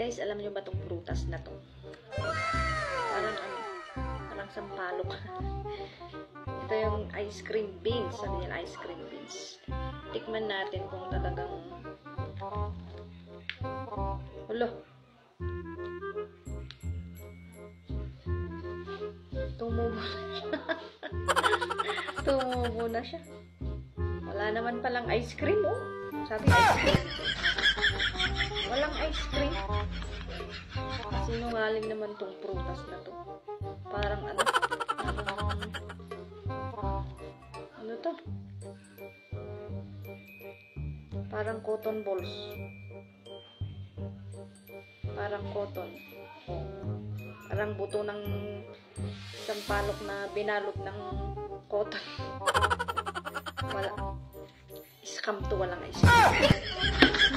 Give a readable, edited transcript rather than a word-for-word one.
Guys, alam niyo ba tong prutas na to? Parang sampalok. Ito yung ice cream beans. Sabi niya, ice cream beans. Tikman natin kung talagang hulo. Tumubo na siya. Tumubo na siya. Wala naman palang ice cream, oh. Sabi ice cream. Walang ice cream. Sinungaling naman tong prutas na to. Parang ano to? Parang cotton balls. Parang cotton. Parang buto ng sampalok na binalot ng cotton. Wala. Scam to, walang ice cream.